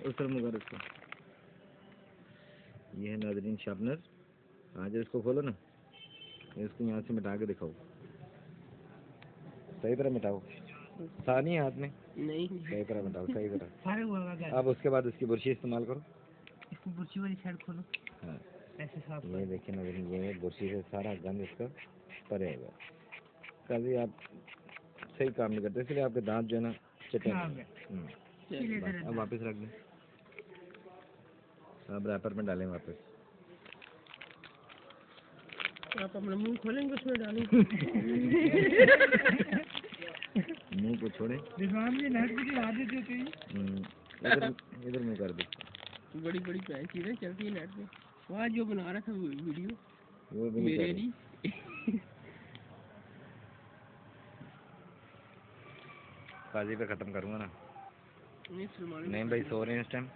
उस तरफ मुकर इसको। ये है नाज़रीन शार्पनर। आज इसको खोलो ना, इसको यहाँ से मिटा के दिखाओ, सही तरह मिटाओ। सानी हाथ में नहीं, सही तरह मिटाओ, सही तरह। अब उसके बाद इसकी बुरशी इस्तेमाल करो। इसकी बुरशी वाली साइड खोलो। हाँ ऐसे साफ। ये देखिए नाज़रीन, ये बुरशी से सारा गंद इसका परे होगा। कभी आप सही काम नहीं करते, इसलिए आपके दांत जो है ना चिटे। अब वापस रख दें, अब रैपर में डालें वापस। आप अपना मुंह खोलेंगे उसमें डालेंगे। मुंह को छोड़े। इधर मुंह कर दे। बड़ी बड़ी चीजें चलती है नेट पे। वहाँ जो बना रहा था वीडियो वो भी मेरे लिए। काजी पे खत्म करूँगा ना। नहीं भाई, सो रहे हैं इस टाइम।